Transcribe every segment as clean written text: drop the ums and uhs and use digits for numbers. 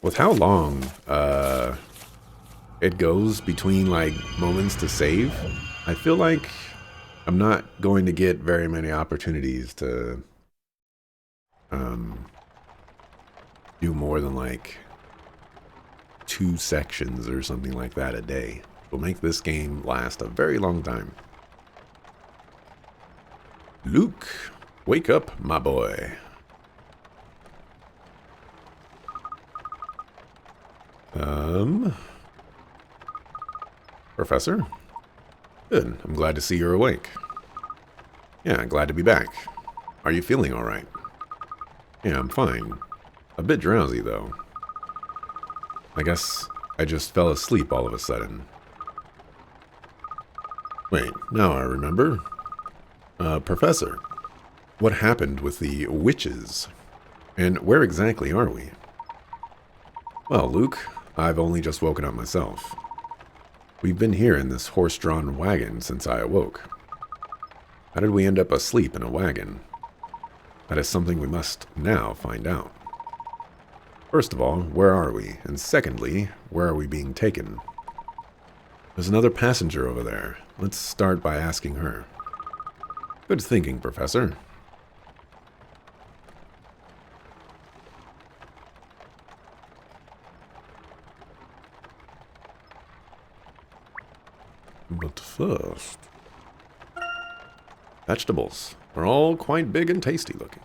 With how long it goes between like moments to save, I feel like I'm not going to get very many opportunities to um, do more than like 2 sections or something like that a day. Will make this game last a very long time. Luke, wake up, my boy. Professor? Good. I'm glad to see you're awake. Yeah, glad to be back. Are you feeling all right? Yeah, I'm fine. A bit drowsy, though. I guess I just fell asleep all of a sudden. Wait, now I remember. Professor, what happened with the witches? And where exactly are we? Well, Luke, I've only just woken up myself. We've been here in this horse-drawn wagon since I awoke. How did we end up asleep in a wagon? That is something we must now find out. First of all, where are we? And secondly, where are we being taken? There's another passenger over there. Let's start by asking her. Good thinking, Professor. But first... Vegetables are all quite big and tasty looking.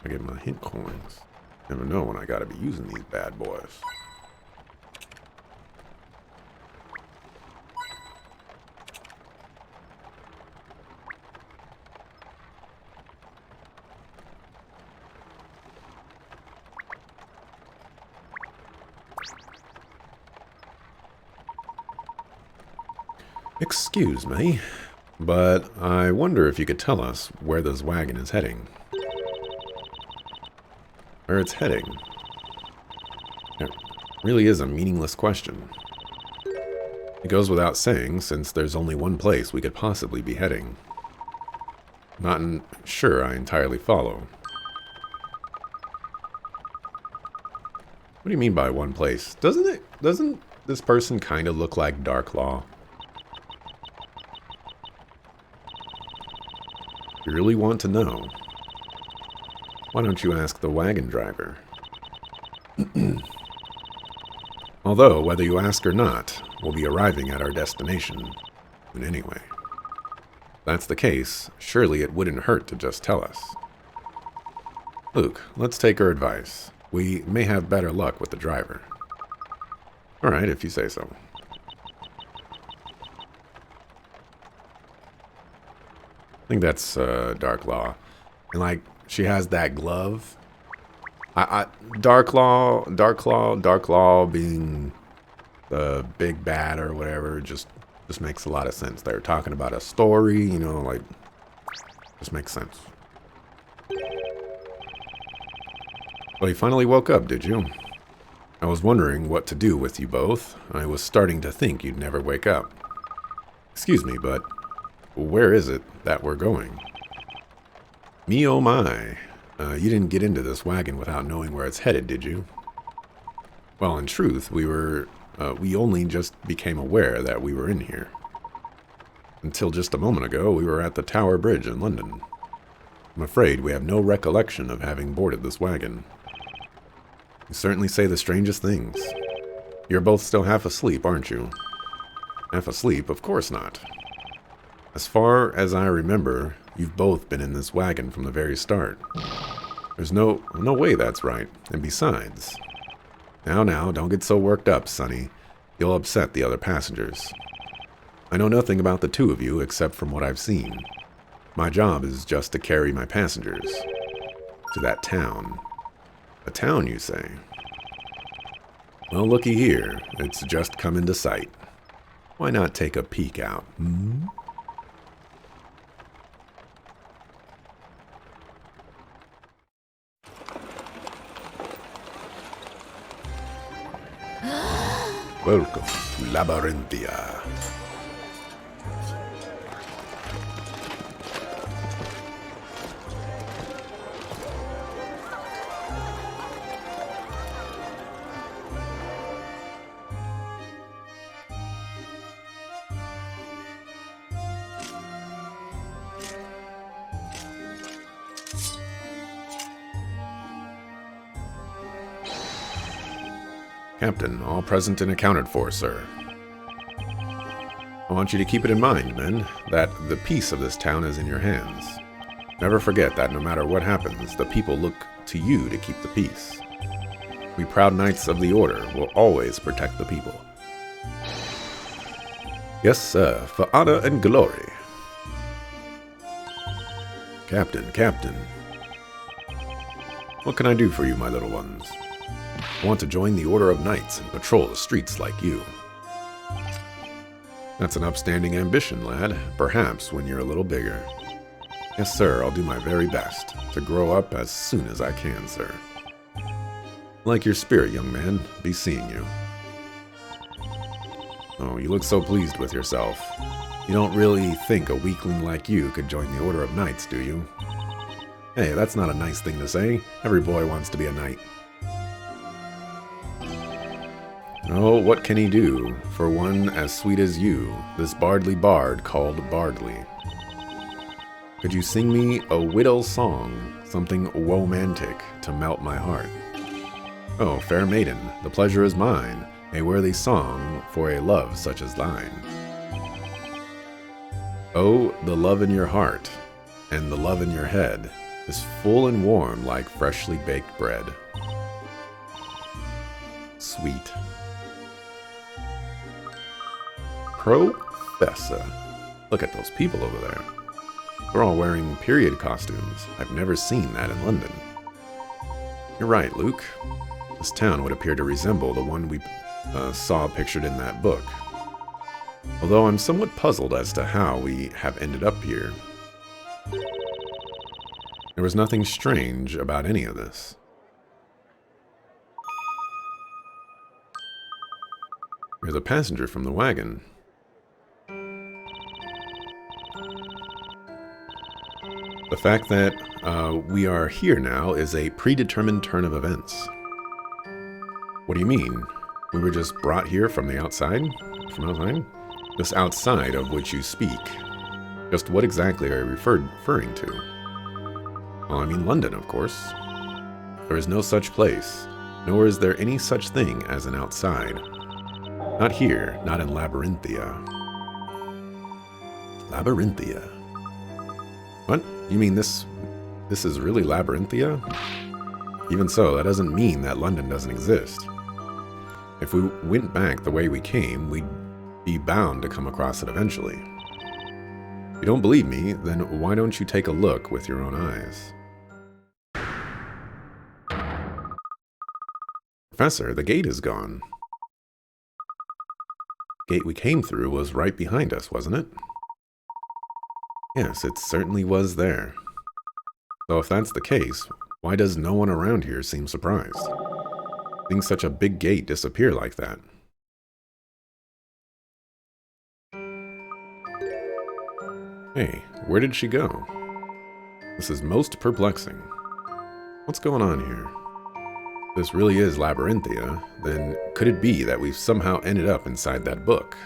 I get my hint coins. Never know when I gotta be using these bad boys. Excuse me, but I wonder if you could tell us where this wagon is heading. Where it's heading? It really is a meaningless question. It goes without saying, since there's only one place we could possibly be heading. Not sure I entirely follow. What do you mean by one place? Doesn't this person kind of look like Dark Law? You really want to know? Why don't you ask the wagon driver? Although, whether you ask or not, we'll be arriving at our destination. And anyway, if that's the case, surely it wouldn't hurt to just tell us. Luke, let's take her advice. We may have better luck with the driver. Alright, if you say so. I think that's Dark Law. And like, she has that glove. Dark Law being the big bad or whatever, just makes a lot of sense. They're talking about a story, you know, like, just makes sense. Well, you finally woke up, did you? I was wondering what to do with you both. I was starting to think you'd never wake up. Excuse me, but where is it that we're going? Me oh my. You didn't get into this wagon without knowing where it's headed, did you? Well, in truth, we only just became aware that we were in here. Until just a moment ago, we were at the Tower Bridge in London. I'm afraid we have no recollection of having boarded this wagon. You certainly say the strangest things. You're both still half asleep, aren't you? Half asleep? Of course not. As far as I remember, you've both been in this wagon from the very start. There's no way that's right. And besides... Now, don't get so worked up, Sonny. You'll upset the other passengers. I know nothing about the two of you except from what I've seen. My job is just to carry my passengers to that town. A town, you say? Well, looky here. It's just come into sight. Why not take a peek out, hmm? Welcome to Labyrinthia. Captain, all present and accounted for, sir. I want you to keep it in mind, men, that the peace of this town is in your hands. Never forget that no matter what happens, the people look to you to keep the peace. We proud knights of the Order will always protect the people. Yes, sir, for honor and glory. Captain, Captain. What can I do for you, my little ones? I want to join the Order of Knights and patrol the streets like you. That's an upstanding ambition, lad. Perhaps when you're a little bigger. Yes, sir, I'll do my very best to grow up as soon as I can, sir. Like your spirit, young man. Be seeing you. Oh, you look so pleased with yourself. You don't really think a weakling like you could join the Order of Knights, do you? Hey, that's not a nice thing to say. Every boy wants to be a knight. Oh, what can he do for one as sweet as you, this bardly bard called Bardly? Could you sing me a widow song, something womantic to melt my heart? Oh, fair maiden, the pleasure is mine, a worthy song for a love such as thine. Oh, the love in your heart, and the love in your head, is full and warm like freshly baked bread. Sweet. Professor. Look at those people over there. They're all wearing period costumes. I've never seen that in London. You're right, Luke. This town would appear to resemble the one we saw pictured in that book. Although I'm somewhat puzzled as to how we have ended up here. There was nothing strange about any of this. You're the passenger from the wagon. The fact that we are here now is a predetermined turn of events. What do you mean? We were just brought here from the outside? From outside? This outside of which you speak. Just what exactly are you referring to? Well, I mean London, of course. There is no such place, nor is there any such thing as an outside. Not here, not in Labyrinthia. Labyrinthia. What? You mean this is really Labyrinthia? Even so, that doesn't mean that London doesn't exist. If we went back the way we came, we'd be bound to come across it eventually. If you don't believe me, then why don't you take a look with your own eyes? Professor, the gate is gone. The gate we came through was right behind us, wasn't it? Yes, it certainly was there. So if that's the case, why does no one around here seem surprised? Seeing such a big gate disappear like that. Hey, where did she go? This is most perplexing. What's going on here? If this really is Labyrinthia, then could it be that we've somehow ended up inside that book?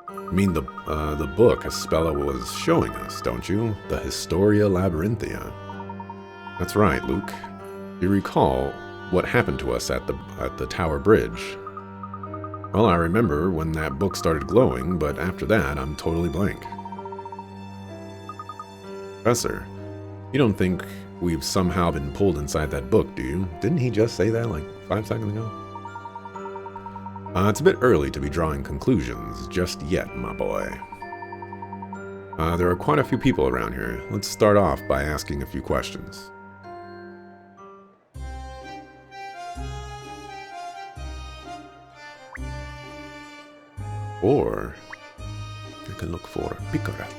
I mean the book Aspella was showing us, don't you? The Historia Labyrinthia. That's right, Luke. You recall what happened to us at the Tower Bridge? Well, I remember when that book started glowing, but after that, I'm totally blank. Professor, you don't think we've somehow been pulled inside that book, do you? Didn't he just say that like 5 seconds ago? It's a bit early to be drawing conclusions just yet, my boy. There are quite a few people around here. Let's start off by asking a few questions. Or I can look for picarats.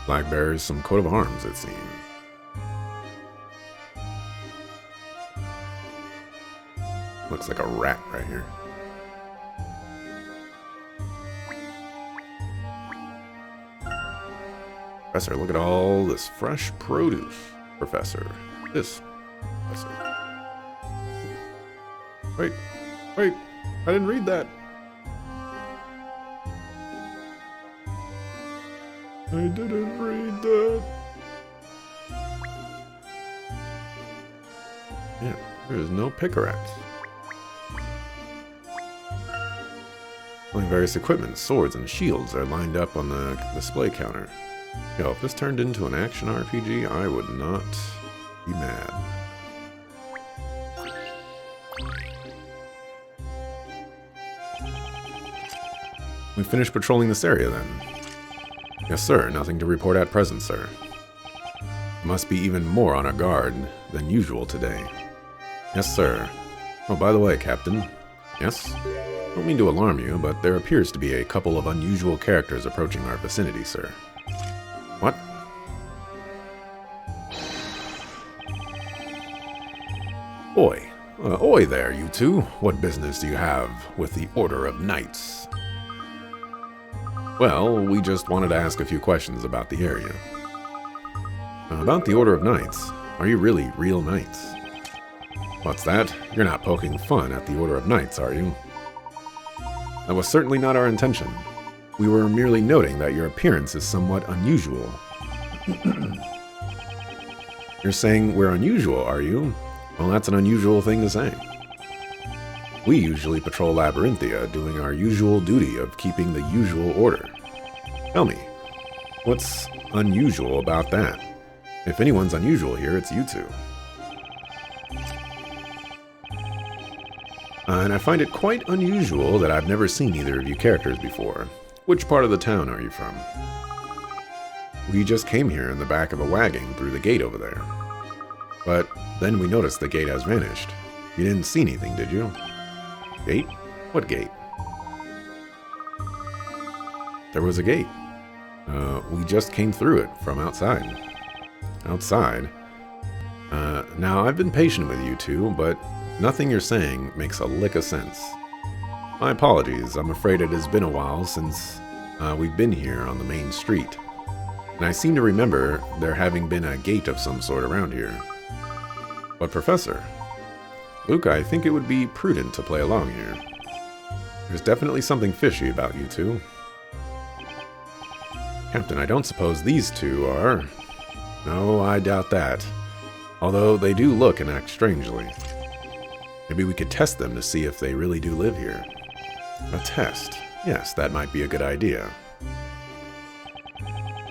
Flag bears some coat of arms, it seems. Looks like a rat right here. Professor, look at all this fresh produce. Professor. This. Professor. Wait. I didn't read that. I didn't read that. Yeah, there is no Picarat. Only various equipment, swords, and shields are lined up on the display counter. Yo, if this turned into an action RPG, I would not be mad. We finished patrolling this area then. Yes, sir. Nothing to report at present, sir. Must be even more on our guard than usual today. Yes, sir. Oh, by the way, Captain. Yes? Don't mean to alarm you, but there appears to be a couple of unusual characters approaching our vicinity, sir. What? Oi. Oi there, you two. What business do you have with the Order of Knights? Well, we just wanted to ask a few questions about the area. About the Order of Knights. Are you really real knights? What's that? You're not poking fun at the Order of Knights, are you? That was certainly not our intention. We were merely noting that your appearance is somewhat unusual. You're saying we're unusual, are you? Well, that's an unusual thing to say. We usually patrol Labyrinthia, doing our usual duty of keeping the usual order. Tell me, what's unusual about that? If anyone's unusual here, it's you two. And I find it quite unusual that I've never seen either of you characters before. Which part of the town are you from? We just came here in the back of a wagon through the gate over there. But then we noticed the gate has vanished. You didn't see anything, did you? Gate? What gate? There was a gate. We just came through it from outside. Outside? Now, I've been patient with you two, but nothing you're saying makes a lick of sense. My apologies, I'm afraid it has been a while since we've been here on the main street. And I seem to remember there having been a gate of some sort around here. But Professor, Luke, I think it would be prudent to play along here. There's definitely something fishy about you two. Captain, I don't suppose these two are... No, I doubt that. Although they do look and act strangely. Maybe we could test them to see if they really do live here. A test? Yes, that might be a good idea.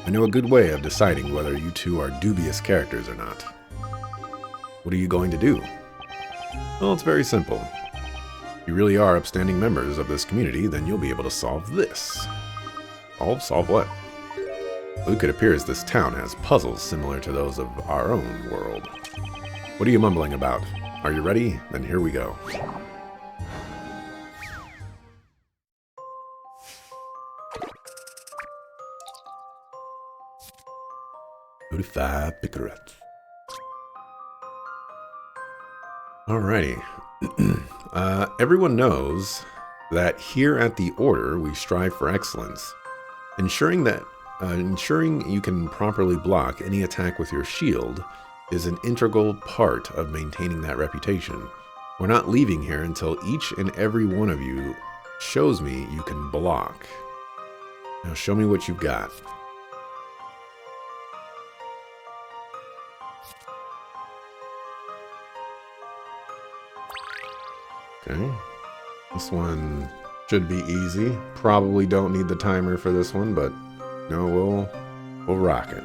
I know a good way of deciding whether you two are dubious characters or not. What are you going to do? Well, it's very simple. If you really are upstanding members of this community, then you'll be able to solve this. Solve what? Luke, it appears this town has puzzles similar to those of our own world. What are you mumbling about? Are you ready? Then here we go. Picarets. Alrighty. Everyone knows that here at the Order we strive for excellence, ensuring you can properly block any attack with your shield is an integral part of maintaining that reputation. We're not leaving here until each and every one of you shows me you can block. Now show me what you've got. Okay. This one should be easy. Probably don't need the timer for this one, but no, we'll rock it.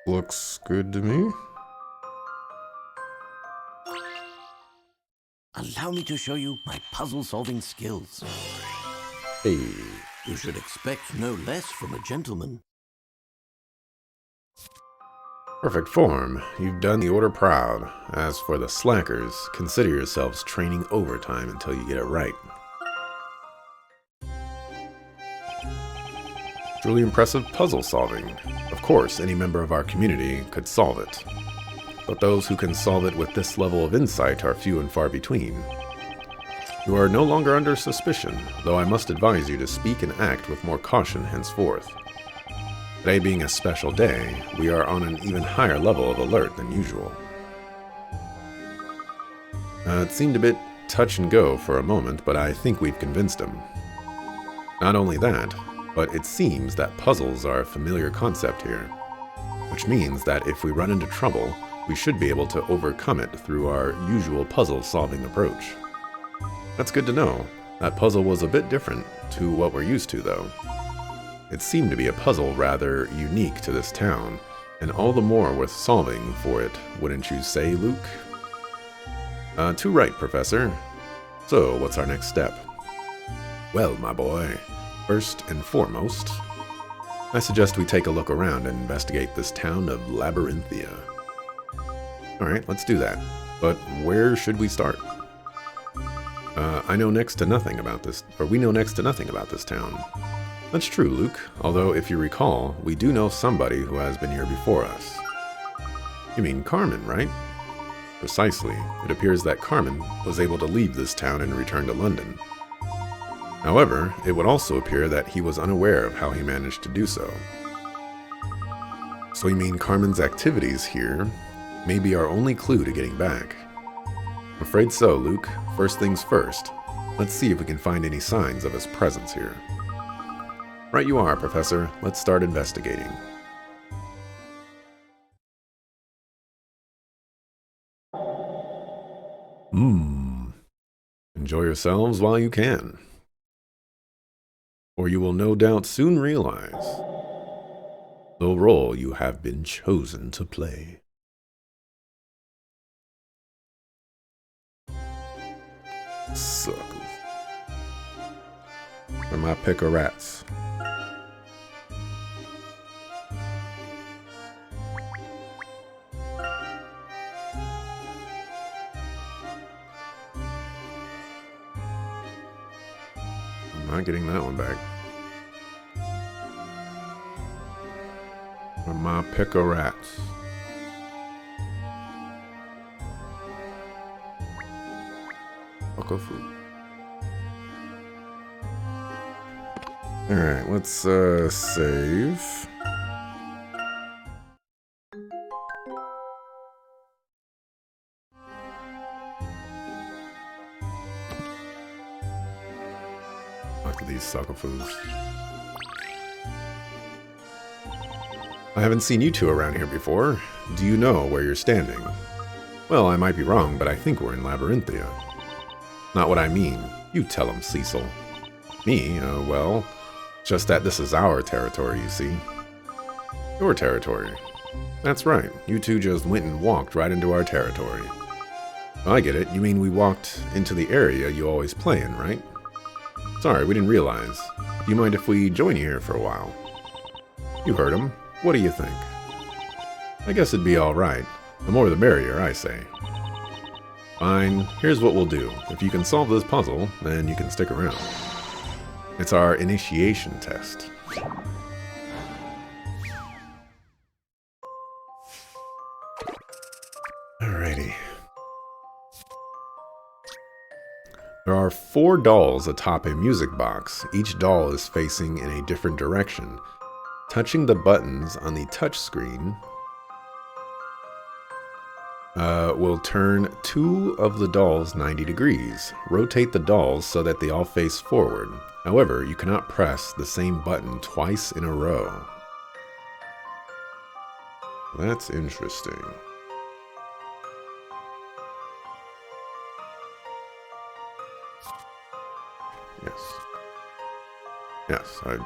Looks good to me. Allow me to show you my puzzle-solving skills. Hey. You should expect no less from a gentleman. Perfect form. You've done the order proud. As for the slackers, consider yourselves training overtime until you get it right. Truly impressive puzzle solving. Of course, any member of our community could solve it. But those who can solve it with this level of insight are few and far between. You are no longer under suspicion, though I must advise you to speak and act with more caution henceforth. Today being a special day, we are on an even higher level of alert than usual. It seemed a bit touch and go for a moment, but I think we've convinced him. Not only that, but it seems that puzzles are a familiar concept here, which means that if we run into trouble, we should be able to overcome it through our usual puzzle-solving approach. That's good to know. That puzzle was a bit different to what we're used to, though. It seemed to be a puzzle rather unique to this town, and all the more worth solving for it, wouldn't you say, Luke? Too right, Professor. So, what's our next step? Well, my boy, first and foremost, I suggest we take a look around and investigate this town of Labyrinthia. Alright, let's do that. But where should we start? I know next to nothing about this, or we know next to nothing about this town. That's true, Luke, although if you recall, we do know somebody who has been here before us. You mean Carmen, right? Precisely. It appears that Carmen was able to leave this town and return to London. However, it would also appear that he was unaware of how he managed to do so. So you mean Carmen's activities here may be our only clue to getting back? I'm afraid so, Luke. First things first. Let's see if we can find any signs of his presence here. Right you are, Professor. Let's start investigating. Enjoy yourselves while you can. Or you will no doubt soon realize the role you have been chosen to play. Suckers. For my pick of rats. I'm not getting that one back. For my pick of rats. Fuck food. Alright, let's save. Look at these sucker foods. I haven't seen you two around here before. Do you know where you're standing? Well, I might be wrong, but I think we're in Labyrinthia. Not what I mean. You tell him, Cecil. Me? Well, just that this is our territory, you see. Your territory. That's right. You two just went and walked right into our territory. I get it. You mean we walked into the area you always play in, right? Sorry, we didn't realize. Do you mind if we join you here for a while? You heard him. What do you think? I guess it'd be alright. The more the merrier, I say. Fine. Here's what we'll do. If you can solve this puzzle, then you can stick around. It's our initiation test. Alrighty. There are 4 dolls atop a music box. Each doll is facing in a different direction. Touching the buttons on the touch screen will turn 2 of the dolls 90 degrees. Rotate the dolls so that they all face forward. However, you cannot press the same button twice in a row. That's interesting. Yes. Yes, I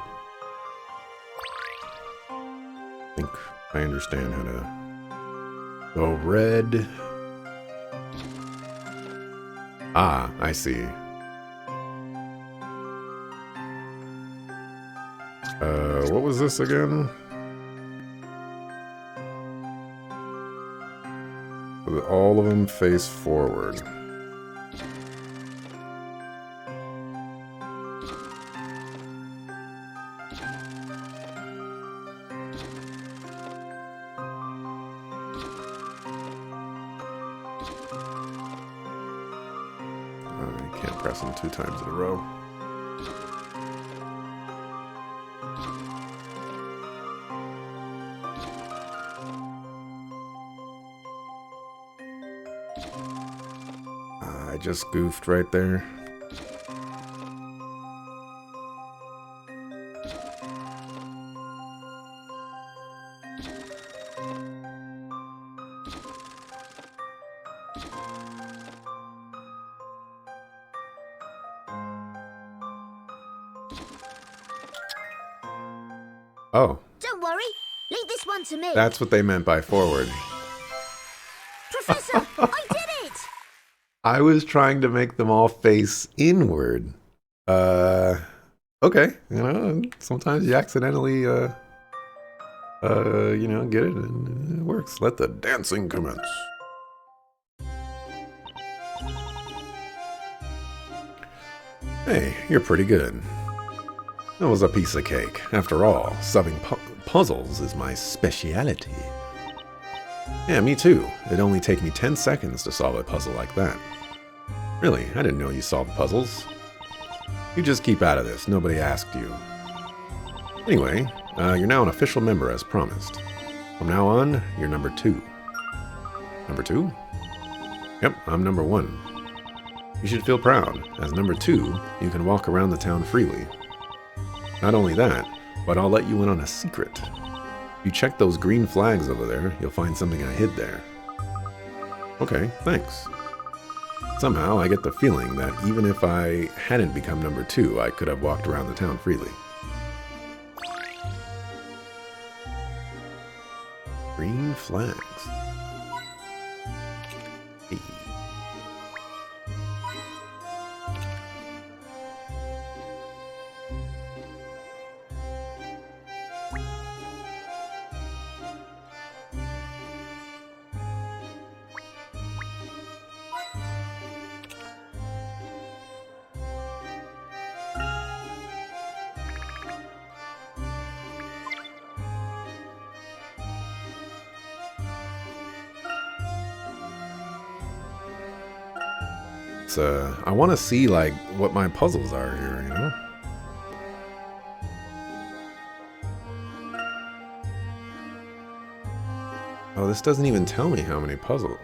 think I understand how to go red. Ah, I see. What was this again? All of them face forward. I can't press them 2 times in a row. I just goofed right there. Oh. Don't worry. Leave this one to me. That's what they meant by forward. Professor, I did it! I was trying to make them all face inward. Okay. Sometimes you accidentally, get it and it works. Let the dancing commence. Hey, you're pretty good. That was a piece of cake. After all, solving puzzles is my speciality. Yeah, me too. It'd only take me 10 seconds to solve a puzzle like that. Really, I didn't know you solved puzzles. You just keep out of this. Nobody asked you. Anyway, you're now an official member as promised. From now on, you're number 2. Number 2? Yep, I'm number 1. You should feel proud. As number 2, you can walk around the town freely. Not only that, but I'll let you in on a secret. If you check those green flags over there, you'll find something I hid there. Okay, thanks. Somehow, I get the feeling that even if I hadn't become number 2, I could have walked around the town freely. Green flags. Hey. I want to see, like, what my puzzles are here, you know? Oh, this doesn't even tell me how many puzzles.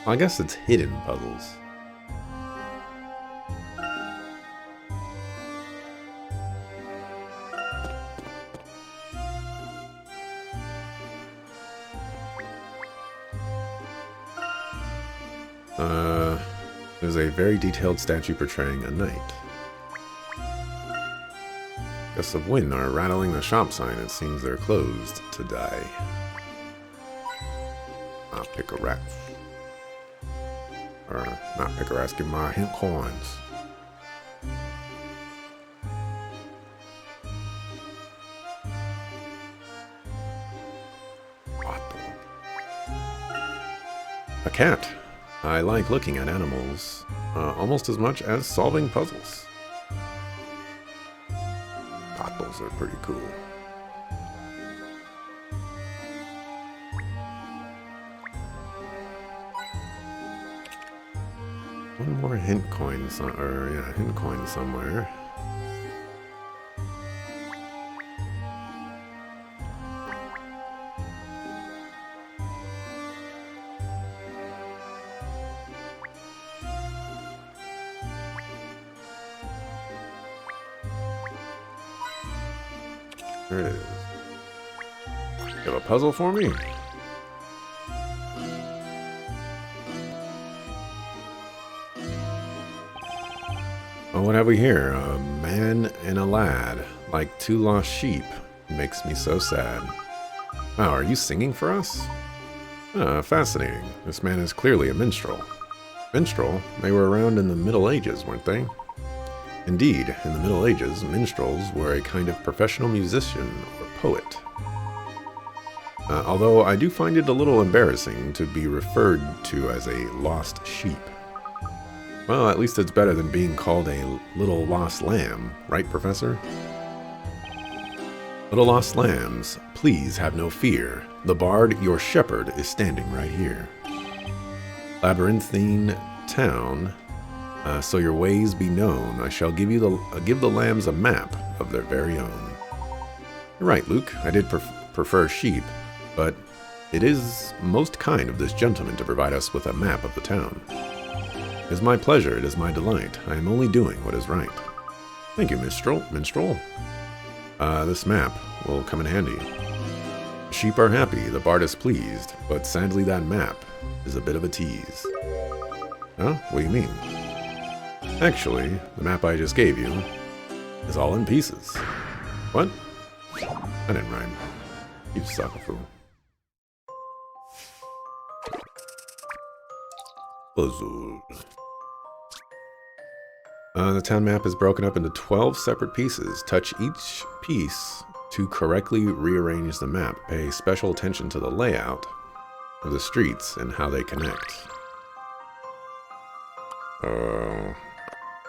I guess it's hidden puzzles. There's a very detailed statue portraying a knight. Gusts of wind are rattling the shop sign. It seems they're closed today. Not pick a rat. Or not pick a rat, give my hint coins. A cat. I like looking at animals almost as much as solving puzzles. Puzzles are pretty cool. One more hint coin, hint coin somewhere. There it is. You have a puzzle for me? Oh, what have we here? A man and a lad, like 2 lost sheep. Makes me so sad. Oh, are you singing for us? Fascinating. This man is clearly a minstrel. Minstrel? They were around in the Middle Ages, weren't they? Indeed, in the Middle Ages, minstrels were a kind of professional musician or poet. Although I do find it a little embarrassing to be referred to as a lost sheep. Well, at least it's better than being called a little lost lamb, right, Professor? Little lost lambs, please have no fear. The bard, your shepherd, is standing right here. Labyrinthine town, so your ways be known. I shall give the lambs a map of their very own. You're right, Luke. I did prefer sheep, but it is most kind of this gentleman to provide us with a map of the town. It is my pleasure, it is my delight. I am only doing what is right. Thank you, minstrel. This map will come in handy. The sheep are happy, the bard is pleased, but sadly that map is a bit of a tease. Huh? What do you mean? Actually, the map I just gave you is all in pieces. What? I didn't rhyme. You suck a fool. Puzzle. The town map is broken up into 12 separate pieces. Touch each piece to correctly rearrange the map. Pay special attention to the layout of the streets and how they connect.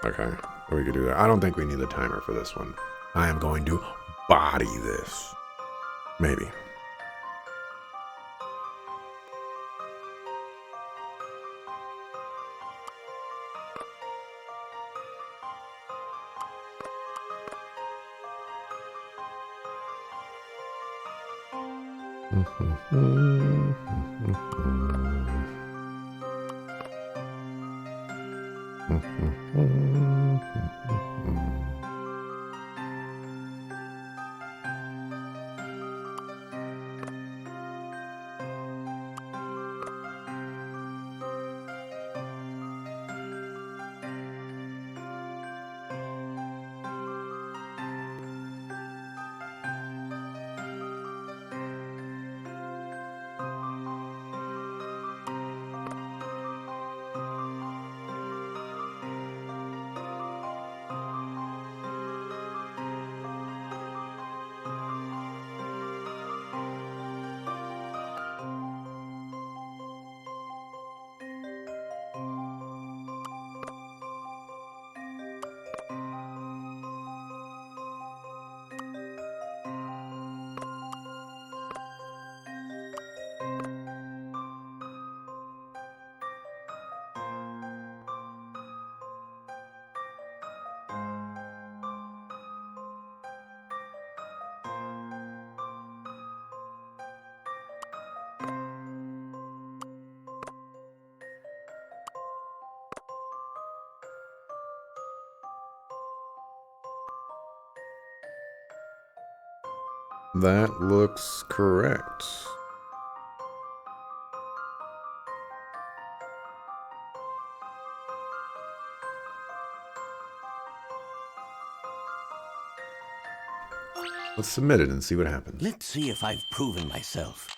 Okay. We could do that. I don't think we need the timer for this one. I am going to body this. Maybe. That looks correct. Let's submit it and see what happens. Let's see if I've proven myself.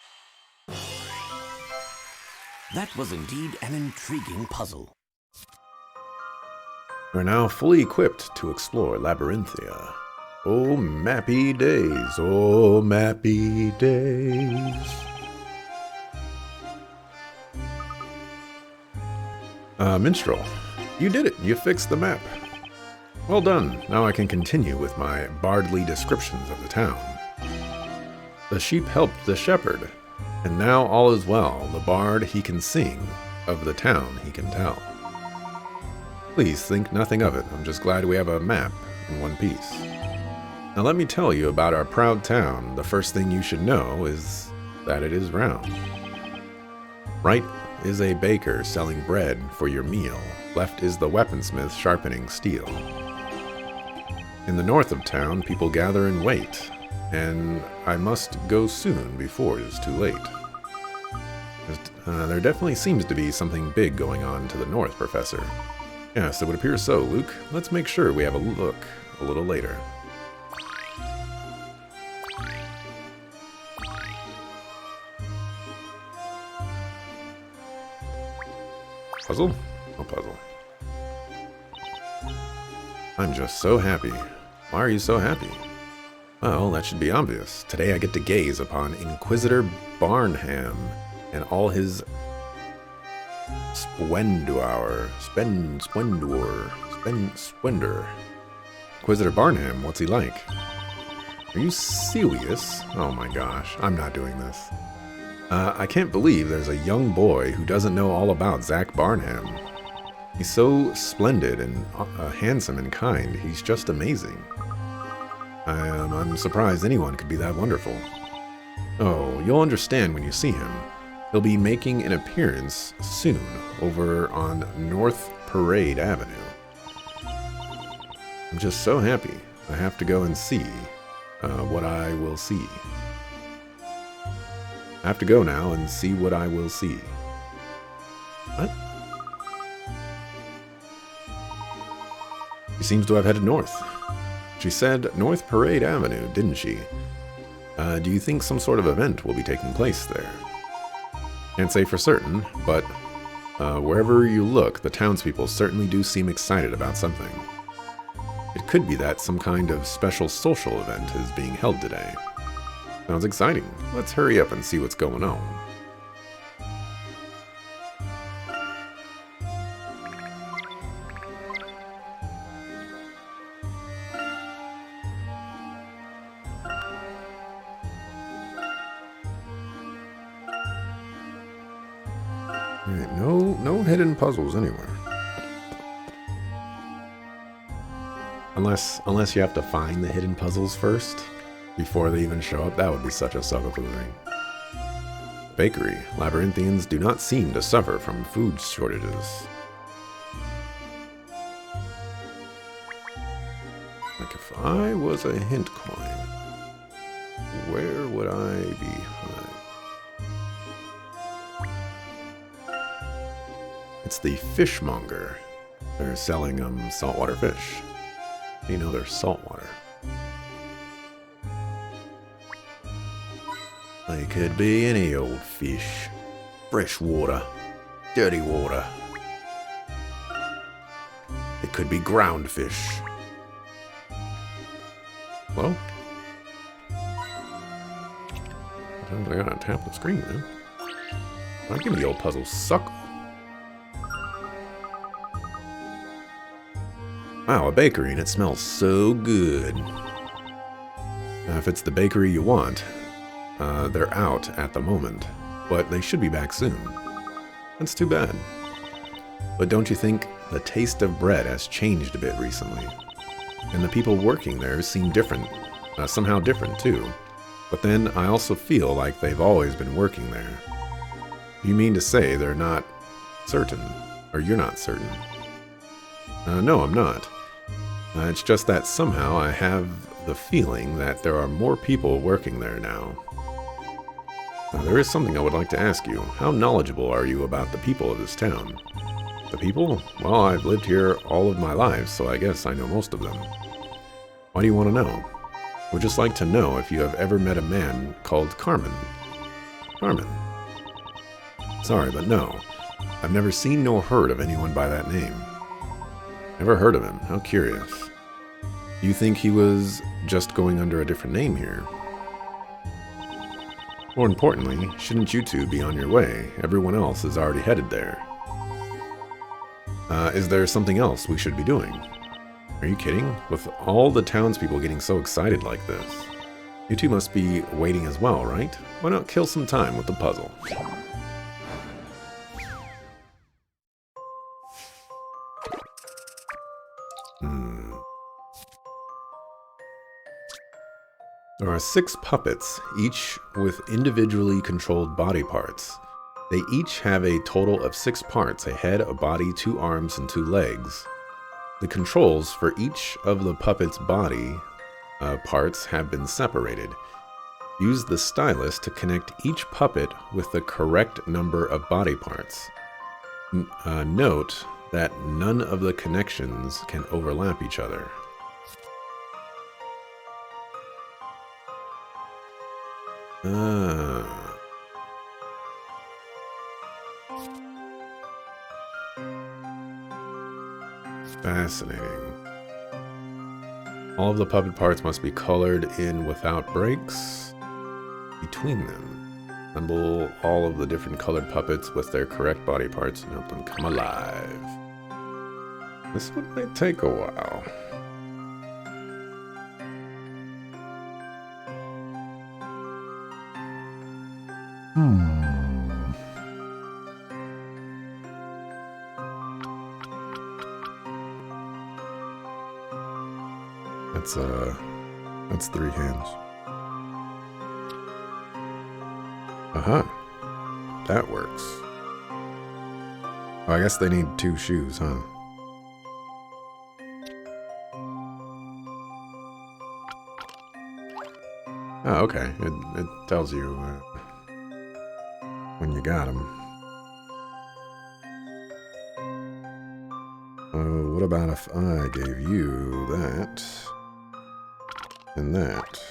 That was indeed an intriguing puzzle. We're now fully equipped to explore Labyrinthia. Oh, mappy days, oh, mappy days. Minstrel, you did it. You fixed the map. Well done. Now I can continue with my bardly descriptions of the town. The sheep helped the shepherd, and now all is well. The bard he can sing, of the town he can tell. Please think nothing of it. I'm just glad we have a map in one piece. Now let me tell you about our proud town. The first thing you should know is that it is round. Right is a baker selling bread for your meal. Left is the weaponsmith sharpening steel. In the north of town, people gather and wait, and I must go soon before it is too late. There definitely seems to be something big going on to the north, Professor. Yes, it would appear so, Luke. Let's make sure we have a look a little later. Puzzle? No puzzle. I'm just so happy. Why are you so happy? Well, that should be obvious. Today I get to gaze upon Inquisitor Barnham and all his splendor. Inquisitor Barnham, what's he like? Are you serious? Oh my gosh, I'm not doing this. I can't believe there's a young boy who doesn't know all about Zach Barnham. He's so splendid and handsome and kind. He's just amazing. I'm surprised anyone could be that wonderful. Oh, you'll understand when you see him. He'll be making an appearance soon over on North Parade Avenue. I'm just so happy. I have to go and see what I will see. I have to go now and see what I will see. What? She seems to have headed north. She said North Parade Avenue, didn't she? Do you think some sort of event will be taking place there? Can't say for certain, but wherever you look, the townspeople certainly do seem excited about something. It could be that some kind of special social event is being held today. Sounds exciting. Let's hurry up and see what's going on. Alright, no hidden puzzles anywhere. Unless you have to find the hidden puzzles first before they even show up. That would be such a sucker for the thing. Bakery. Labyrinthians do not seem to suffer from food shortages. Like if I was a hint coin, where would I be hiding? It's the fishmonger. They're selling saltwater fish. You know they're saltwater. They could be any old fish. Fresh water. Dirty water. It could be ground fish. Well, sometimes I gotta tap the screen, man. Don't give me the old puzzle suck. Wow, a bakery, and it smells so good. If it's the bakery you want, they're out at the moment, but they should be back soon. That's too bad. But don't you think the taste of bread has changed a bit recently? And the people working there seem different, somehow different too. But then I also feel like they've always been working there. You mean to say they're not certain, or you're not certain? No, I'm not. It's just that somehow I have the feeling that there are more people working there now. There is something I would like to ask you. How knowledgeable are you about the people of this town? The people? Well, I've lived here all of my life, so I guess I know most of them. Why do you want to know? I would just like to know if you have ever met a man called Carmen. Carmen? Sorry, but no. I've never seen nor heard of anyone by that name. Never heard of him. How curious. Do you think he was just going under a different name here? More importantly, shouldn't you two be on your way? Everyone else is already headed there. Is there something else we should be doing? Are you kidding? With all the townspeople getting so excited like this, you two must be waiting as well, right? Why not kill some time with the puzzle? There are 6 puppets, each with individually controlled body parts. They each have a total of 6 parts: a head, a body, 2 arms, and 2 legs. The controls for each of the puppet's body parts have been separated. Use the stylus to connect each puppet with the correct number of body parts. Note that none of the connections can overlap each other. Fascinating. All of the puppet parts must be colored in without breaks between them. Assemble all of the different colored puppets with their correct body parts and help them come alive. This one might take a while. That's 3 hands. Uh-huh. That works. Oh, I guess they need 2 shoes, huh? Oh, okay. It tells you when you got them. What about if I gave you that and that?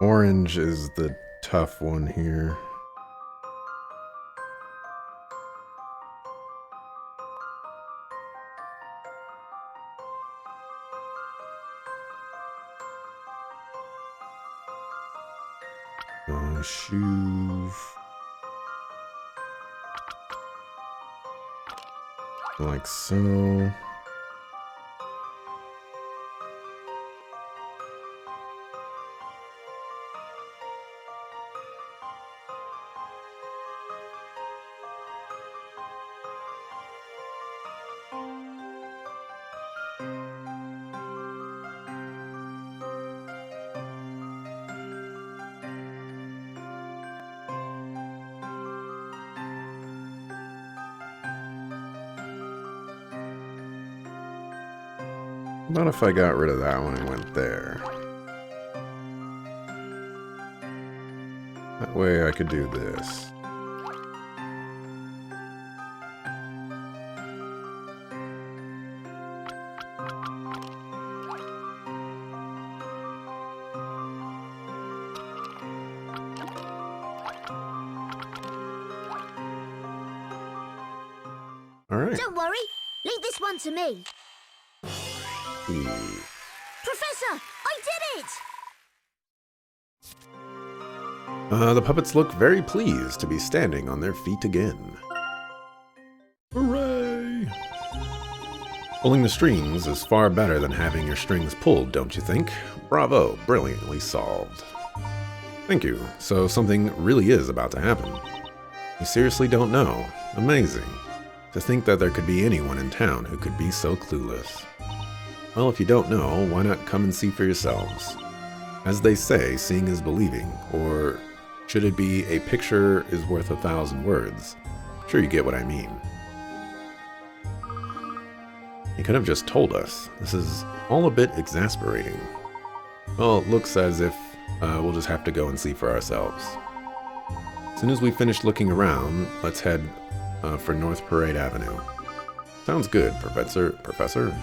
Orange is the tough one here. Shoes. Like so. Not if I got rid of that one and went there. That way I could do this. All right. Don't worry. Leave this one to me. Professor, I did it! The puppets look very pleased to be standing on their feet again. Hooray! Pulling the strings is far better than having your strings pulled, don't you think? Bravo, brilliantly solved. Thank you. So something really is about to happen. You seriously don't know. Amazing. To think that there could be anyone in town who could be so clueless. Well, if you don't know, why not come and see for yourselves? As they say, seeing is believing, or should it be a picture is worth 1,000 words? Sure you get what I mean. You could have just told us. This is all a bit exasperating. Well, it looks as if we'll just have to go and see for ourselves. As soon as we finish looking around, let's head for North Parade Avenue. Sounds good, Professor.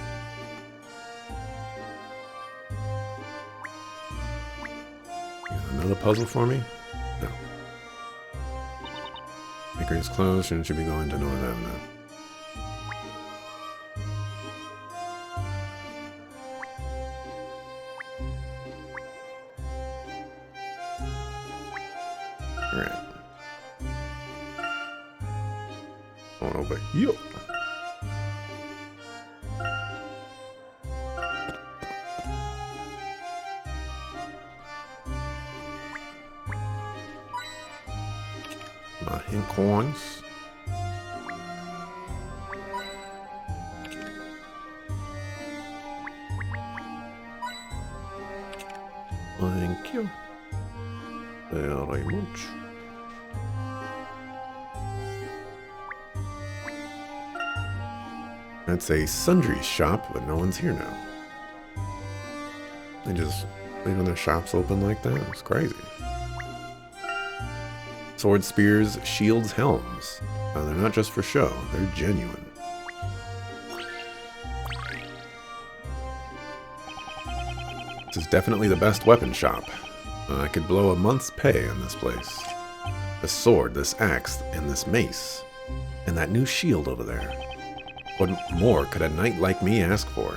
Another puzzle for me? No. Bakery is closed, shouldn't you be going to North Avenue? Alright. On over here. My hint coins. Thank you very much. That's a sundry shop, but no one's here now. They just leaving their shops open like that? It's crazy. Swords, spears, shields, helms. They're not just for show, they're genuine. This is definitely the best weapon shop. I could blow a month's pay in this place. This sword, this axe, and this mace. And that new shield over there. What more could a knight like me ask for?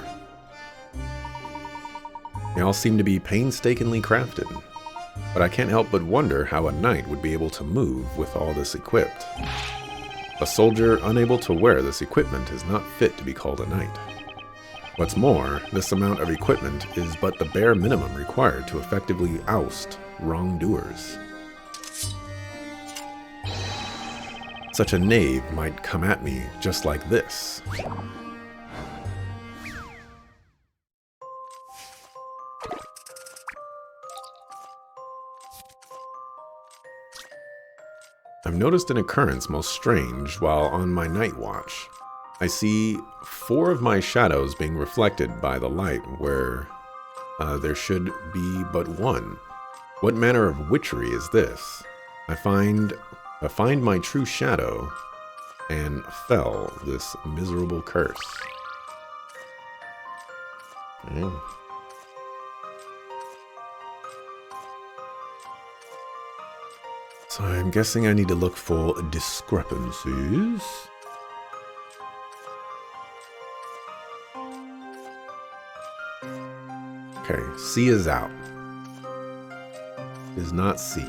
They all seem to be painstakingly crafted. But I can't help but wonder how a knight would be able to move with all this equipped. A soldier unable to wear this equipment is not fit to be called a knight. What's more, this amount of equipment is but the bare minimum required to effectively oust wrongdoers. Such a knave might come at me just like this. I've noticed an occurrence most strange while on my night watch. I see 4 of my shadows being reflected by the light where there should be but 1. What manner of witchery is this? I find my true shadow and fell this miserable curse. So I'm guessing I need to look for discrepancies. Okay, C is out. Is not C.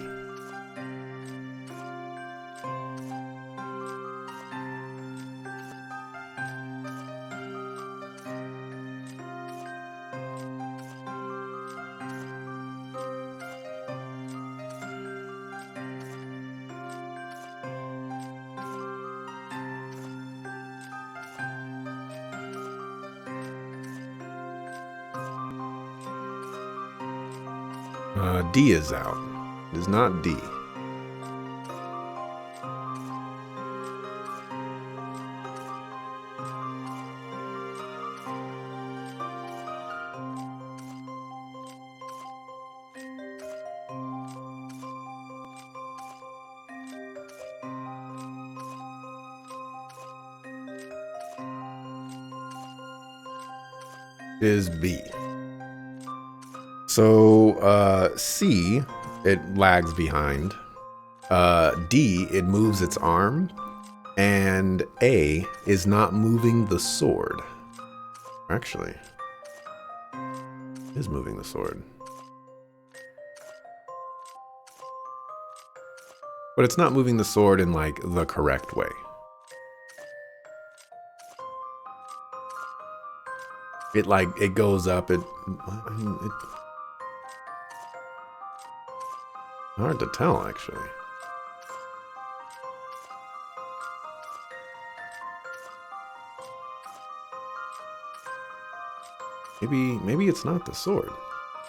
D is out. It is not D. Is B. So, C, it lags behind. D, it moves its arm. And A is not moving the sword. Actually, it is moving the sword. But it's not moving the sword in, like, the correct way. It goes up, hard to tell, actually. Maybe it's not the sword.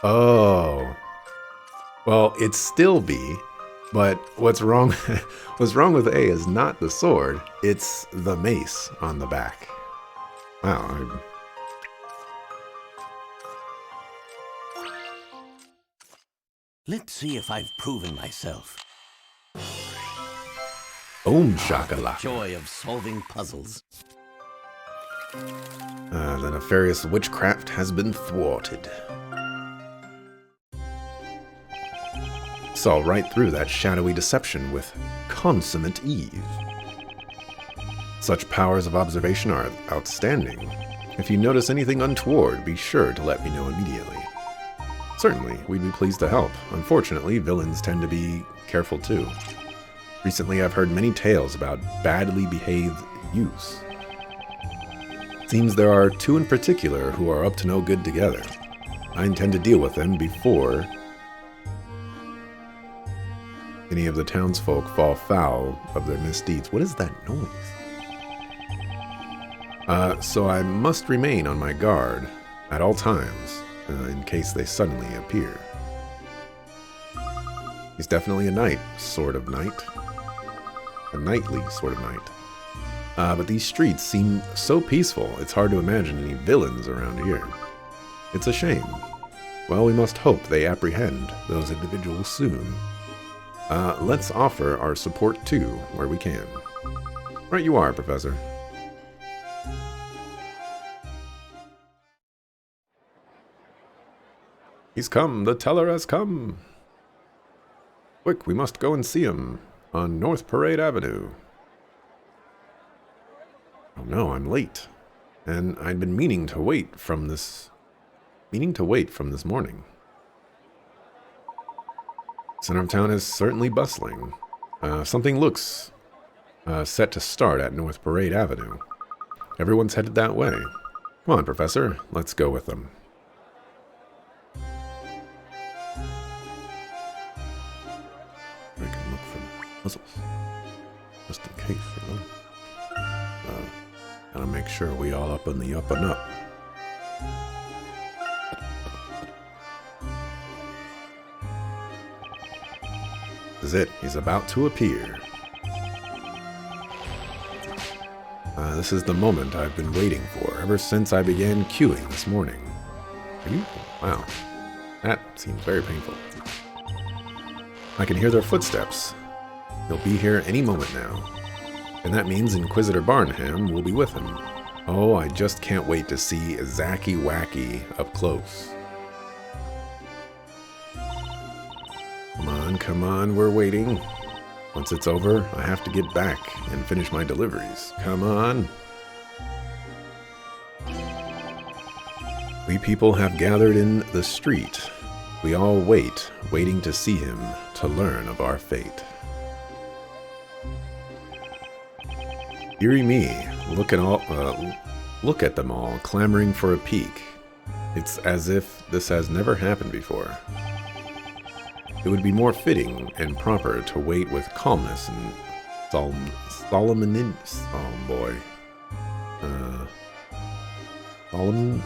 Oh. Well, it's still B, but what's wrong with A is not the sword, it's the mace on the back. Wow. Let's see if I've proven myself. Boom shakalaka. Joy of solving puzzles. The nefarious witchcraft has been thwarted. Saw right through that shadowy deception with consummate ease. Such powers of observation are outstanding. If you notice anything untoward, be sure to let me know immediately. Certainly, we'd be pleased to help. Unfortunately, villains tend to be careful too. Recently, I've heard many tales about badly behaved youths. Seems there are 2 in particular who are up to no good together. I intend to deal with them before any of the townsfolk fall foul of their misdeeds. What is that noise? So I must remain on my guard at all times. In case they suddenly appear. He's definitely a knight, sort of knight. A knightly sort of knight. But these streets seem so peaceful, it's hard to imagine any villains around here. It's a shame. Well, we must hope they apprehend those individuals soon. Let's offer our support too, where we can. Right you are, Professor. He's come, the teller has come. Quick, we must go and see him on North Parade Avenue. Oh no, I'm late. And I'd been meaning to wait from this morning. Center of town is certainly bustling. Something looks set to start at North Parade Avenue. Everyone's headed that way. Come on, Professor, let's go with them. I can look for puzzles. Just in case, you know. Gotta make sure we all up on the up and up. This is it. He's about to appear. This is the moment I've been waiting for ever since I began queuing this morning. Wow. That seems very painful. I can hear their footsteps. He'll be here any moment now. And that means Inquisitor Barnham will be with him. Oh, I just can't wait to see Zacky Wacky up close. Come on, we're waiting. Once it's over, I have to get back and finish my deliveries. Come on. We people have gathered in the street. We all wait, waiting to see him, to learn of our fate. Dearie me, look at them all, clamoring for a peek. It's as if this has never happened before. It would be more fitting and proper to wait with calmness and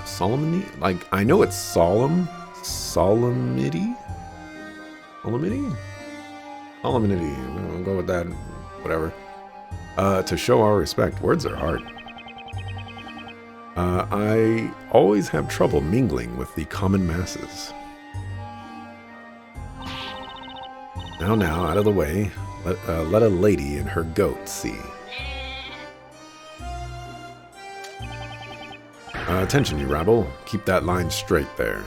solemnity? Like, I know it's solemnity? Solemnity, I'll go with that, whatever. To show our respect. Words are hard. I always have trouble mingling with the common masses. Now, out of the way. Let a lady and her goat see. Attention, you rabble. Keep that line straight there.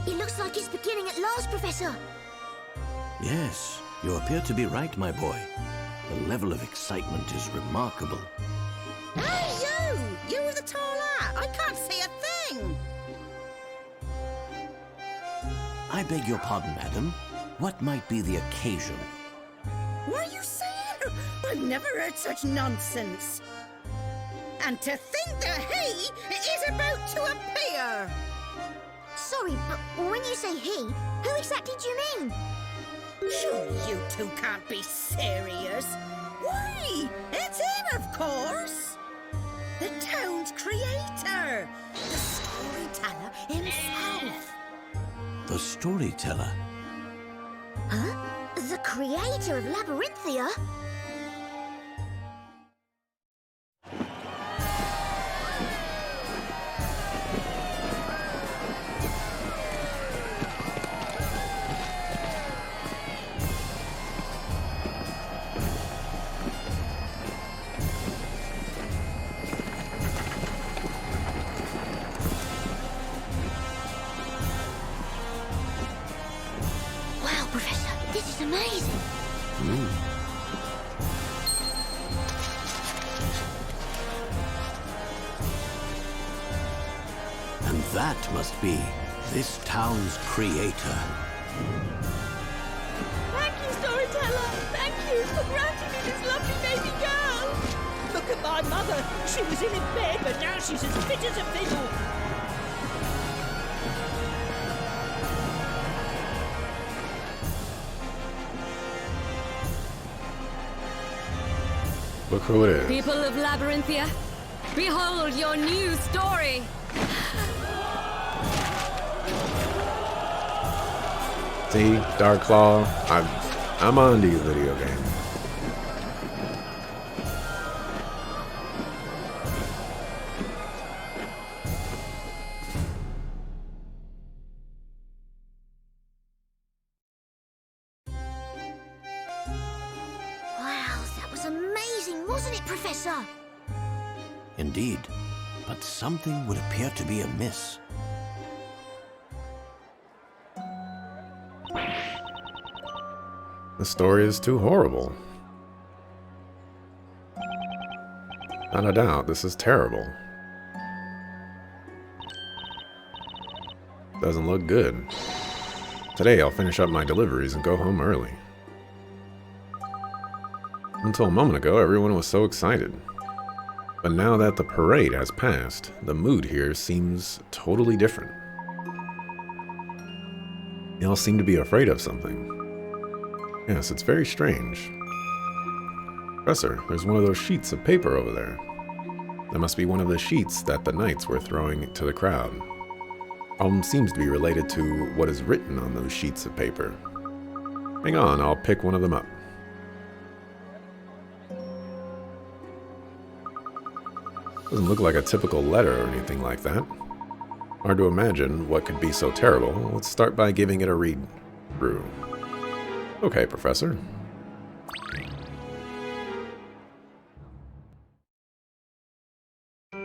It looks like it's beginning at last, Professor. Yes, you appear to be right, my boy. The level of excitement is remarkable. Hey, you! You with the tall hat! I can't see a thing! I beg your pardon, madam. What might be the occasion? What are you saying? I've never heard such nonsense. And to think that he is about to appear! Sorry, but when you say he, who exactly do you mean? Surely you two can't be serious. Why, it's him, of course. The town's creator. The storyteller himself. The storyteller? Huh? The creator of Labyrinthia? Wow, Professor, this is amazing. And that must be this town's creator. Thank you, storyteller! Thank you for granting me this lovely baby girl! Look at my mother! She was in bed, but now she's as fit as a fiddle! Look who it is. People of Labyrinthia, behold your new story! See, Dark Claw, I'm on to you, video game. Wow, that was amazing, wasn't it, Professor? Indeed, but something would appear to be amiss. The story is too horrible. Not a doubt, this is terrible. Doesn't look good. Today I'll finish up my deliveries and go home early. Until a moment ago, everyone was so excited. But now that the parade has passed, the mood here seems totally different. They all seem to be afraid of something. Yes, it's very strange. Professor, there's one of those sheets of paper over there. That must be one of the sheets that the knights were throwing to the crowd. Problem seems to be related to what is written on those sheets of paper. Hang on, I'll pick one of them up. Doesn't look like a typical letter or anything like that. Hard to imagine what could be so terrible. Let's start by giving it a read through. Okay, Professor. Oh,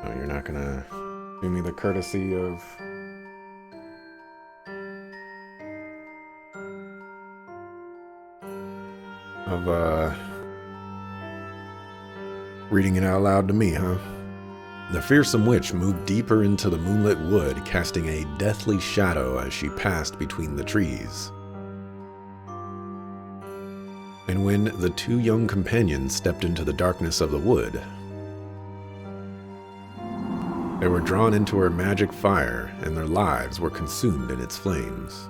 you're not gonna do me the courtesy of... reading it out loud to me, huh? The fearsome witch moved deeper into the moonlit wood, casting a deathly shadow as she passed between the trees. And when the two young companions stepped into the darkness of the wood, they were drawn into her magic fire, and their lives were consumed in its flames.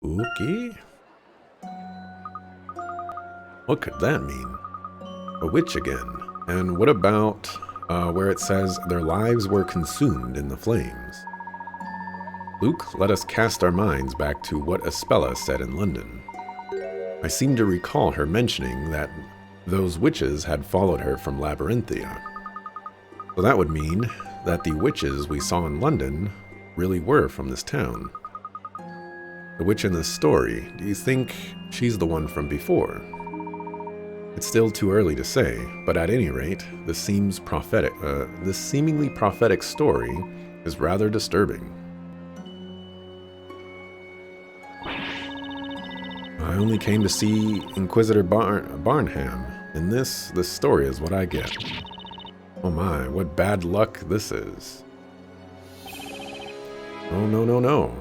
Okay. What could that mean? A witch again. And what about where it says their lives were consumed in the flames? Luke, let us cast our minds back to what Espella said in London. I seem to recall her mentioning that those witches had followed her from Labyrinthia. So that would mean that the witches we saw in London really were from this town. The witch in this story, do you think she's the one from before? It's still too early to say, but at any rate, this seemingly prophetic story is rather disturbing. I only came to see Inquisitor Barnham, and this story is what I get. Oh my, what bad luck this is. Oh no.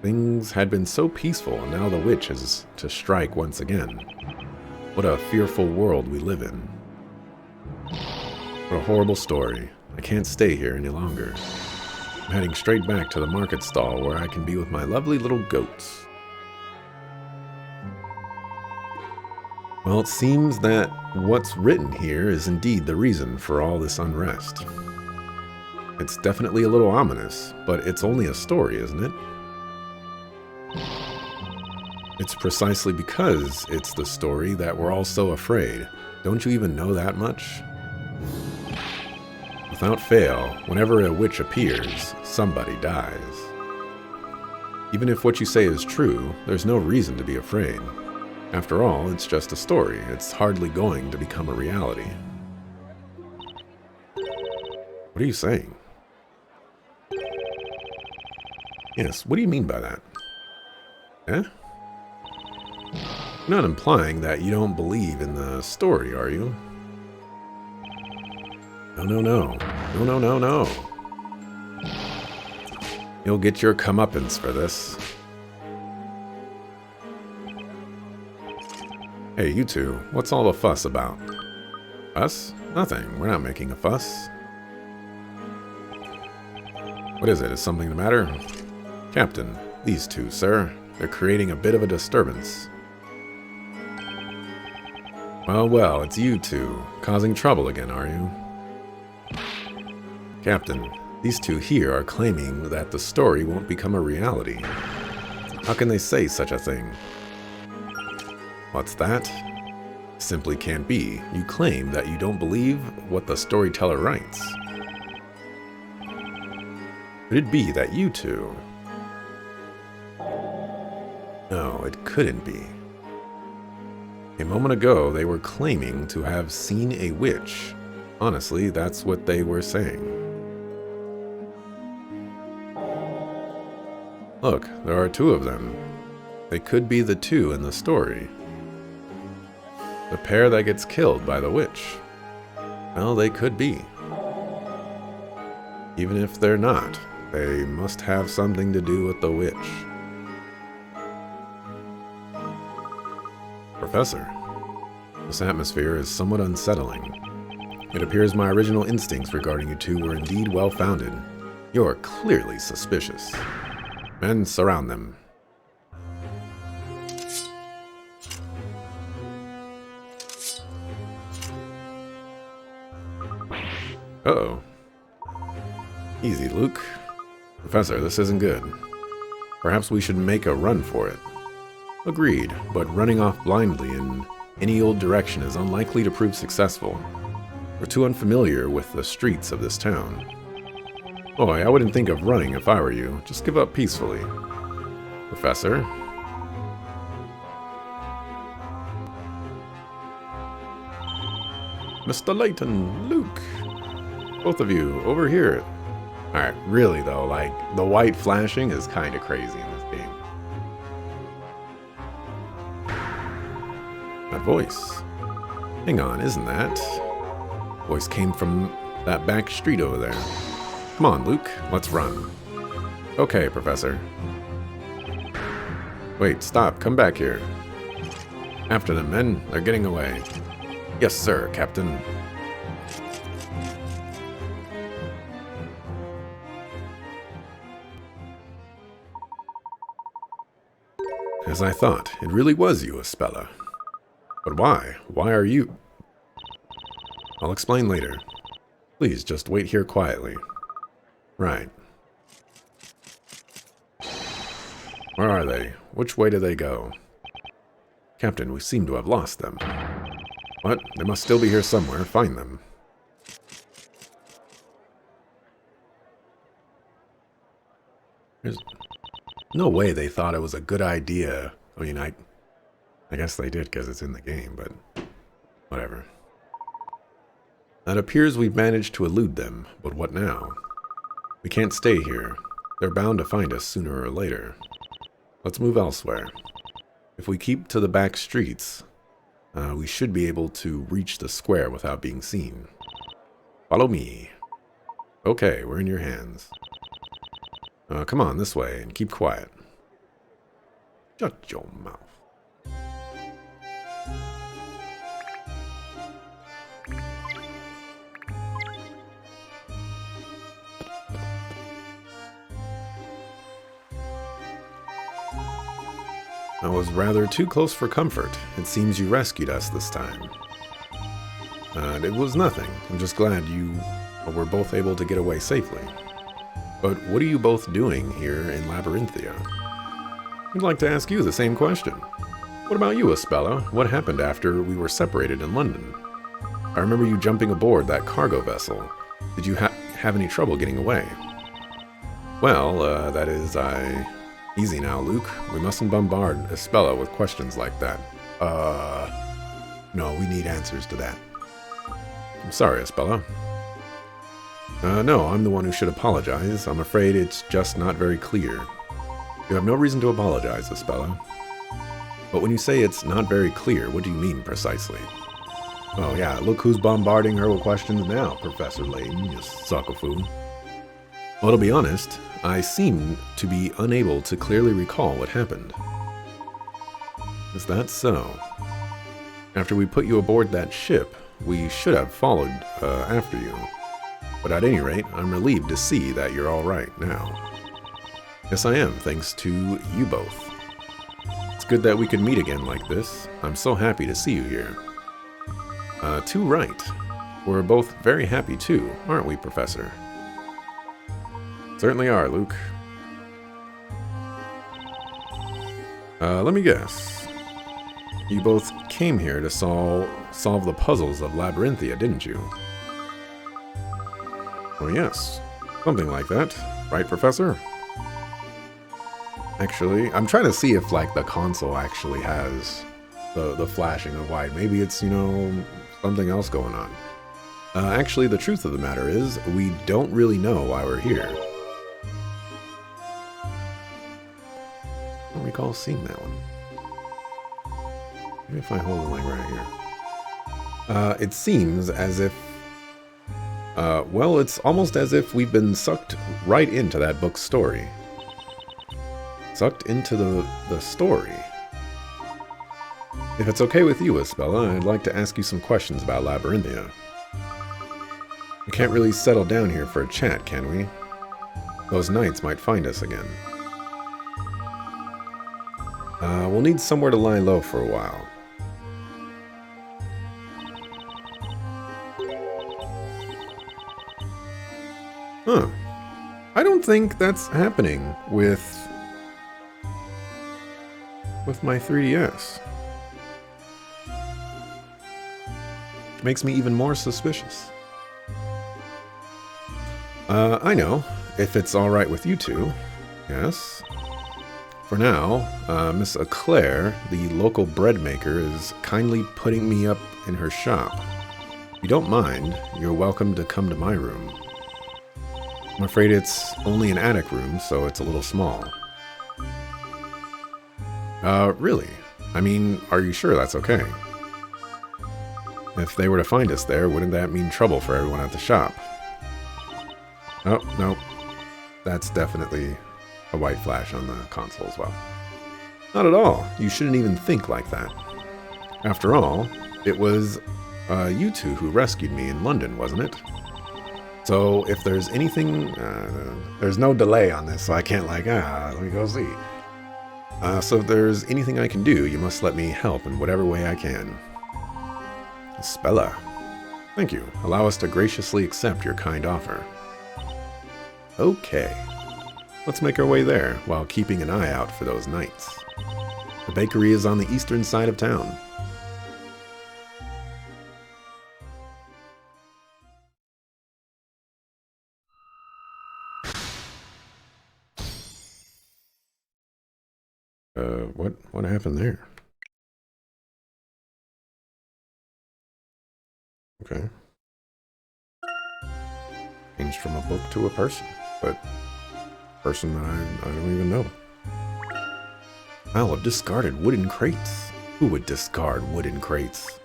Things had been so peaceful, and now the witch is to strike once again. What a fearful world we live in. What a horrible story. I can't stay here any longer. I'm heading straight back to the market stall where I can be with my lovely little goats. Well, it seems that what's written here is indeed the reason for all this unrest. It's definitely a little ominous, but it's only a story, isn't it? It's precisely because it's the story that we're all so afraid. Don't you even know that much? Without fail, whenever a witch appears, somebody dies. Even if what you say is true, there's no reason to be afraid. After all, it's just a story. It's hardly going to become a reality. What are you saying? Yes, what do you mean by that? Eh? You're not implying that you don't believe in the story, are you? No. You'll get your comeuppance for this. Hey, you two, what's all the fuss about? Us? Nothing. We're not making a fuss. What is it? Is something the matter? Captain, these two, sir. They're creating a bit of a disturbance. Well, it's you two. Causing trouble again, are you? Captain, these two here are claiming that the story won't become a reality. How can they say such a thing? What's that? Simply can't be. You claim that you don't believe what the storyteller writes. Could it be that you two... it couldn't be. A moment ago, they were claiming to have seen a witch. Honestly, that's what they were saying. Look, there are two of them. They could be the two in the story. The pair that gets killed by the witch. Well, they could be. Even if they're not, they must have something to do with the witch. Professor, this atmosphere is somewhat unsettling. It appears my original instincts regarding you two were indeed well-founded. You're clearly suspicious. Men, surround them. Uh-oh. Easy, Luke. Professor, this isn't good. Perhaps we should make a run for it. Agreed, but running off blindly in any old direction is unlikely to prove successful. We're too unfamiliar with the streets of this town. Boy, I wouldn't think of running if I were you. Just give up peacefully. Professor? Mr. Layton, Luke. Both of you, over here. Alright, really though, like, the white flashing is kind of crazy in this game. That voice. Hang on, isn't that? Voice came from that back street over there. Come on, Luke, let's run. Okay, Professor. Wait, stop, come back here. After them, men, they're getting away. Yes, sir, Captain. As I thought, it really was you, Espella. But why? Why are you... I'll explain later. Please, just wait here quietly. Right. Where are they? Which way do they go? Captain, we seem to have lost them. What? They must still be here somewhere. Find them. There's no way they thought it was a good idea. I mean, I guess they did because it's in the game, but whatever. It appears we've managed to elude them, but what now? We can't stay here. They're bound to find us sooner or later. Let's move elsewhere. If we keep to the back streets, we should be able to reach the square without being seen. Follow me. Okay, we're in your hands. Come on, this way, and keep quiet. Shut your mouth. I was rather too close for comfort. It seems you rescued us this time. It was nothing. I'm just glad you were both able to get away safely. But what are you both doing here in Labyrinthia? I'd like to ask you the same question. What about you, Espella? What happened after we were separated in London? I remember you jumping aboard that cargo vessel. Did you have any trouble getting away? Well, that is, Easy now, Luke. We mustn't bombard Espella with questions like that. No, we need answers to that. I'm sorry, Espella. No, I'm the one who should apologize. I'm afraid it's just not very clear. You have no reason to apologize, Espella. But when you say it's not very clear, what do you mean precisely? Oh yeah, look who's bombarding her with questions now, Professor Layton, you sucker-foo. Well, to be honest, I seem to be unable to clearly recall what happened. Is that so? After we put you aboard that ship, we should have followed after you. But at any rate, I'm relieved to see that you're all right now. Yes, I am, thanks to you both. It's good that we could meet again like this. I'm so happy to see you here. Too right. We're both very happy too, aren't we, Professor? Certainly are, Luke. Let me guess. You both came here to solve the puzzles of Labyrinthia, didn't you? Oh yes, something like that. Right, Professor? Actually, I'm trying to see if like the console actually has the flashing of white. Maybe it's, you know, something else going on. Actually, the truth of the matter is, we don't really know why we're here. I don't recall seeing that one. Maybe if I hold the link right here. It seems as if... well, it's almost as if we've been sucked right into that book's story. Sucked into the story. If it's okay with you, Isabella, I'd like to ask you some questions about Labyrinthia. We can't really settle down here for a chat, can we? Those knights might find us again. We'll need somewhere to lie low for a while. Huh. I don't think that's happening with my 3DS. Makes me even more suspicious. I know, if it's alright with you two. Yes. For now, Miss Eclair, the local bread maker, is kindly putting me up in her shop. If you don't mind, you're welcome to come to my room. I'm afraid it's only an attic room, so it's a little small. Really? I mean, are you sure that's okay? If they were to find us there, wouldn't that mean trouble for everyone at the shop? Oh, no. That's definitely a white flash on the console as well. Not at all. You shouldn't even think like that. After all, it was you two who rescued me in London, wasn't it? So if there's anything... there's no delay on this, so I can't like, let me go see. So if there's anything I can do, you must let me help in whatever way I can. Spella. Thank you. Allow us to graciously accept your kind offer. Okay. Let's make our way there, while keeping an eye out for those knights. The bakery is on the eastern side of town. What happened there? Okay. Changed from a book to a person, but person I don't even know. Pile of discarded wooden crates. Who would discard wooden crates?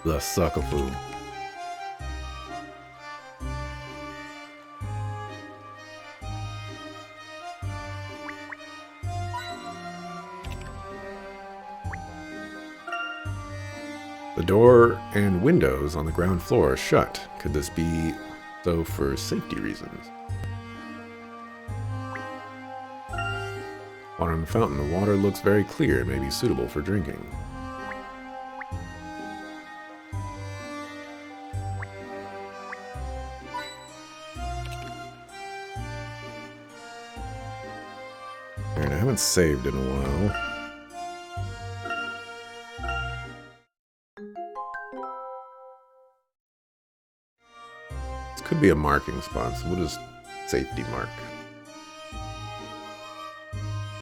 The suckafoo. The door and windows on the ground floor are shut. Could this be so for safety reasons? Water in the fountain. The water looks very clear and may be suitable for drinking. Alright, I haven't saved in a while. Could be a marking spot, so we'll just safety mark.